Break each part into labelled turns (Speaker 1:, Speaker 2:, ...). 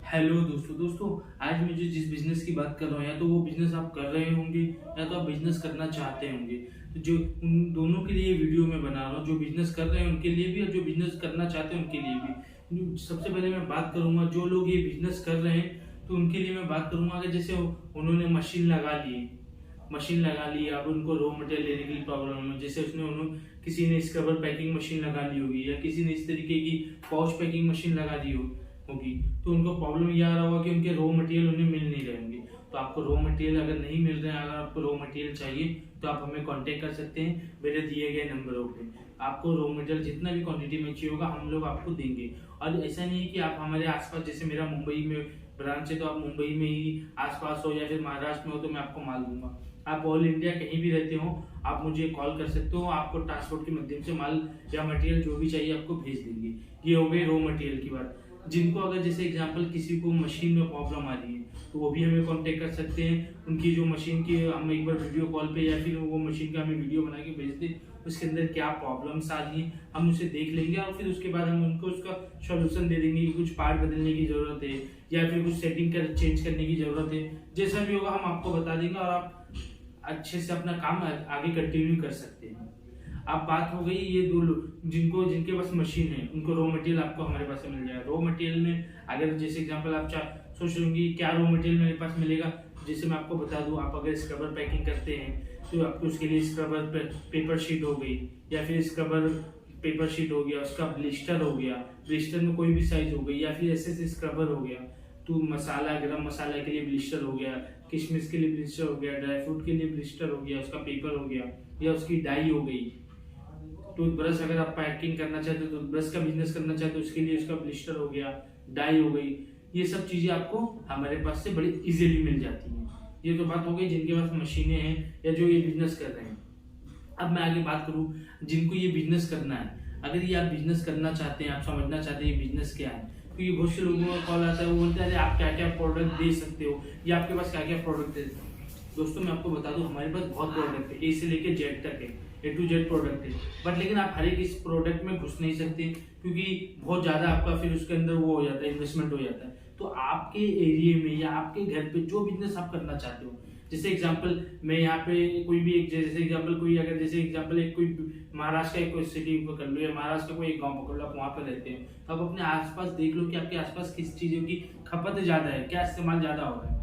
Speaker 1: Hello दोस्तों आज मैं जिस बिजनेस की बात कर रहा हूँ या तो वो बिजनेस आप कर रहे होंगे या तो आप बिजनेस करना चाहते होंगे। तो जो उन दोनों के लिए वीडियो मैं बना रहा हूँ, जो बिजनेस कर रहे हैं उनके लिए भी और जो बिजनेस करना चाहते हैं उनके लिए भी। सबसे पहले मैं बात करूंगा जो लोग ये बिजनेस कर रहे हैं तो उनके लिए मैं बात करूंगा कि जैसे उन्होंने मशीन लगा ली, अब उनको रॉ मटेरियल लेने की प्रॉब्लम है। जैसे उन्होंने किसी ने स्क्रबर पैकिंग मशीन लगा ली होगी या किसी ने इस तरीके की पाउच पैकिंग मशीन लगा दी होगी, तो उनको प्रॉब्लम ये आ रहा होगा कि उनके रॉ मटेरियल उन्हें मिल नहीं रहे होंगे। तो आपको रॉ मटेरियल अगर नहीं मिल रहे हैं, अगर आपको रॉ मटेरियल चाहिए तो आप हमें कांटेक्ट कर सकते हैं मेरे दिए गए नंबरों पे। आपको रॉ मटेरियल जितना भी क्वांटिटी में चाहिए होगा हम लोग आपको देंगे। और ऐसा नहीं है कि आप हमारे आसपास, जैसे मेरा मुंबई में ब्रांच है तो आप मुंबई में ही आसपास हो या फिर महाराष्ट्र में हो तो मैं आपको माल दूंगा। आप ऑल इंडिया कहीं भी रहते हो आप मुझे कॉल कर सकते हो, आपको ट्रांसपोर्ट के माध्यम से माल या मटेरियल जो भी चाहिए आपको भेज देंगे। ये हो गई रॉ मटेरियल की बात। जिनको अगर जैसे एग्जांपल किसी को मशीन में प्रॉब्लम आ रही है तो वो भी हमें कांटेक्ट कर सकते हैं। उनकी जो मशीन की हम एक बार वीडियो कॉल पे या फिर वो मशीन का हमें वीडियो बना के भेज दे, उसके अंदर क्या प्रॉब्लम्स आ रही हैं हम उसे देख लेंगे और फिर उसके बाद हम उनको उसका सॉल्यूशन दे देंगे कि कुछ पार्ट बदलने की जरूरत है या फिर कुछ सेटिंग चेंज करने की जरूरत है। जैसा भी होगा हम आपको बता देंगे और आप अच्छे से अपना काम आगे कंटिन्यू कर सकते हैं। अब बात हो गई ये दो लोग जिनके पास मशीन है, उनको रॉ मटेरियल आपको हमारे पास से मिल जाएगा। रॉ मटेरियल में अगर जैसे एग्जांपल आप सोच लेंगे क्या रॉ मटेरियल मेरे पास मिलेगा, जैसे मैं आपको बता दूं, आप अगर स्क्रबर पैकिंग करते हैं तो आपको उसके लिए स्क्रबर पेपर शीट हो गई या फिर स्क्रबर पेपर शीट हो गया, उसका ब्लिस्टर हो गया, ब्लिस्टर में कोई भी साइज हो गई, या फिर एसएस स्क्रबर हो गया, तो मसाला गरम मसाला के लिए ब्लिस्टर हो गया, किशमिश के लिए ब्लिस्टर हो गया, ड्राई फ्रूट के लिए ब्लिस्टर हो गया, उसका पेपर हो गया या उसकी डाई हो गई। टूथब्रश अगर आप पैकिंग करना चाहते हो, टूथब्रश का बिजनेस करना चाहते हो, उसके लिए उसका ब्लिस्टर हो गया, डाई हो गई। ये सब चीजें आपको हमारे पास से बड़ी इजीली मिल जाती हैं। ये तो बात हो गई जिनके पास मशीनें हैं या जो ये बिजनेस कर रहे हैं। अब मैं आगे बात करूं जिनको ये बिजनेस करना है। अगर ये आप बिजनेस करना चाहते हैं, आप समझना चाहते हैं ये बिजनेस क्या है, तो ये बहुत से लोगों का कॉल आता है, वो बोलते हैं आप क्या क्या प्रोडक्ट दे सकते हो या आपके पास क्या क्या प्रोडक्ट दे सकते हो। दोस्तों मैं आपको बता दूं हमारे पास बहुत प्रोडक्ट है, ए से लेके जेड तक है, ए टू जेड प्रोडक्ट है। बट लेकिन आप हर एक इस प्रोडक्ट में घुस नहीं सकते क्योंकि बहुत ज्यादा आपका फिर उसके अंदर वो हो जाता है, इन्वेस्टमेंट हो जाता है। तो आपके एरिया में या आपके घर पे जो बिजनेस आप करना चाहते हो, जैसे एग्जांपल मैं यहाँ पे कोई भी एक जैसे एग्जांपल कोई अगर जैसे एग्जांपल एक कोई महाराष्ट्र का एक कोई सिटी को कर लो या महाराष्ट्र का कोई एक गांव पकड़ लो, आप वहां पे रहते हैं तो आप अपने आसपास देख लो कि आपके आसपास किस चीजों की खपत ज्यादा है, क्या इस्तेमाल ज्यादा हो रहा है।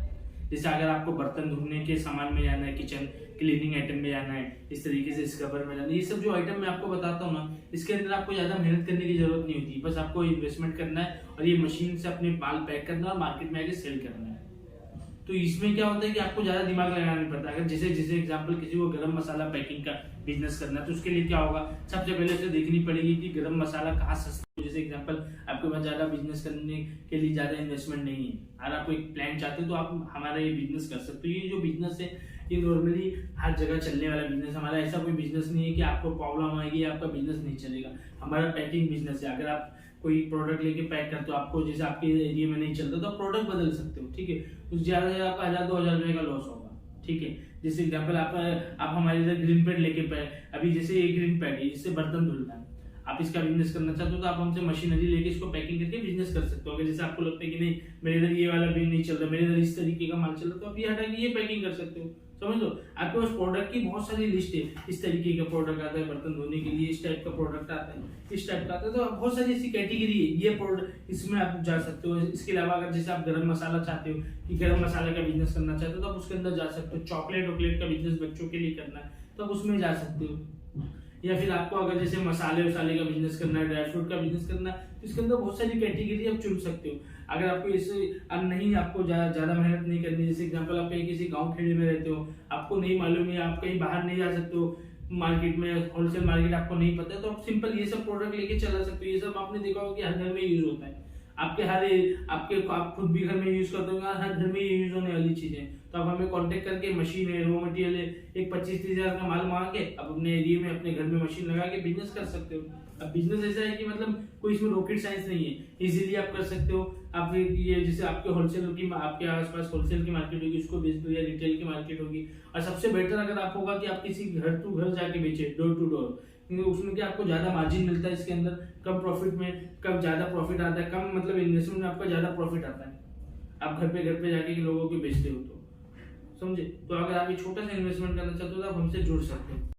Speaker 1: जैसे अगर आपको बर्तन धोने के सामान में जाना है, किचन क्लीनिंग आइटम में जाना है, इस तरीके से स्क्रबर में जाना है, ये सब जो आइटम मैं आपको बताता हूँ ना, इसके अंदर आपको ज्यादा मेहनत करने की जरूरत नहीं होती। बस आपको इन्वेस्टमेंट करना है और ये मशीन से अपने माल पैक करना है और मार्केट में आके सेल करना है। तो इसमें क्या होता है कि आपको ज्यादा दिमाग लगाना नहीं पड़ता। अगर जैसे जैसे एग्जांपल किसी को गरम मसाला पैकिंग का बिजनेस करना है तो उसके लिए क्या होगा, सबसे पहले उसे देखनी पड़ेगी कि गरम मसाला कहाँ सस्ता है। जैसे एग्जांपल आपके पास ज्यादा बिजनेस करने के लिए ज्यादा इन्वेस्टमेंट नहीं है, अगर आपको एक प्लान चाहते हो तो आप हमारा ये बिजनेस कर सकते हो। ये जो बिजनेस है ये नॉर्मली हर जगह चलने वाला बिजनेस। हमारा ऐसा कोई बिजनेस नहीं है कि आपको प्रॉब्लम आएगी आपका बिजनेस नहीं चलेगा। हमारा पैकिंग बिजनेस है। अगर आप कोई प्रोडक्ट लेके पैक करते हो, आपको जैसे आपके एरिया में नहीं चलता तो आप प्रोडक्ट बदल सकते हो, ठीक है। तो ज्यादा से ज्यादा आपका 1000-2000 रुपए का लॉस होगा, ठीक है। जैसे एग्जांपल आप हमारे इधर ग्रीन पैड लेके अभी जैसे ये ग्रीन पैड है, इससे बर्तन धुलना है, आप इसका बिजनेस करना चाहते हो तो आप हमसे मशीनरी लेके इसको पैकिंग करके बिजनेस कर सकते हो। अगर जैसे आपको लगता है कि नहीं मेरे इधर ये वाला भी नहीं चल रहा, मेरे इधर इस तरीके का माल चल रहा, तो आप ये हटा के ये पैकिंग कर सकते हो। समझ लो आपके पास प्रोडक्ट की बहुत सारी लिस्ट है, इस तरीके का प्रोडक्ट आता है बर्तन धोने के लिए, इस टाइप का प्रोडक्ट आता है, इस टाइप का आता है, तो बहुत सारी ऐसी कैटेगरी है। ये प्रोडक्ट इसमें आप जा सकते हो। इसके अलावा अगर जैसे आप गरम मसाला चाहते हो कि गरम मसाले का बिजनेस करना चाहते हो तो आप उसके अंदर जा सकते हो। चॉकलेट वॉकलेट का बिजनेस बच्चों के लिए करना है तो आप उसमें जा सकते हो। या फिर आपको अगर जैसे मसाले वसाले का बिजनेस करना है, ड्राई फ्रूट का बिजनेस करना है, तो इसके अंदर बहुत सारी कैटेगरी आप चुन सकते हो। अगर आपको इसे अब नहीं, आपको ज्यादा मेहनत नहीं करनी, जैसे एग्जांपल आप कहीं किसी गांव खेड़े में रहते हो, आपको नहीं मालूम है, आप कहीं बाहर नहीं जा सकते हो मार्केट में, होलसेल मार्केट आपको नहीं पता है, तो आप सिंपल ये सब प्रोडक्ट लेके चला सकते हो। ये सब आपने देखा होगा कि हर घर में यूज होता है, आप खुद भी घर में यूज करते हो, हर घर में यूज होने वाली चीजें। तो आप हमें कांटेक्ट करके मशीन है, रॉ मटेरियल है, एक 25-30 हजार का माल मांग के आप अपने एरिया में अपने घर में मशीन लगा के बिजनेस कर सकते हो। अब बिजनेस ऐसा है कि मतलब कोई इसमें रॉकेट साइंस नहीं है, इजीली आप कर सकते हो। आप ये जैसे आपके होलसेल की, आपके आसपास होलसेल की मार्केट होगी, उसको बेच दो, या रिटेल की मार्केट होगी। और सबसे बेटर अगर आप होगा कि आप किसी घर टू घर जाके बेचे, डोर टू डोर, क्योंकि उसमें क्या आपको ज्यादा मार्जिन मिलता है, इसके अंदर कम प्रॉफिट में कम ज्यादा प्रॉफिट आता है, कम मतलब इन्वेस्टमेंट में आपका ज्यादा प्रॉफिट आता है। आप घर पे जाके लोगों के बेचते हो तो, समझे। तो अगर आप ये छोटा सा इन्वेस्टमेंट करना चाहते हो तो आप हमसे जुड़ सकते हो।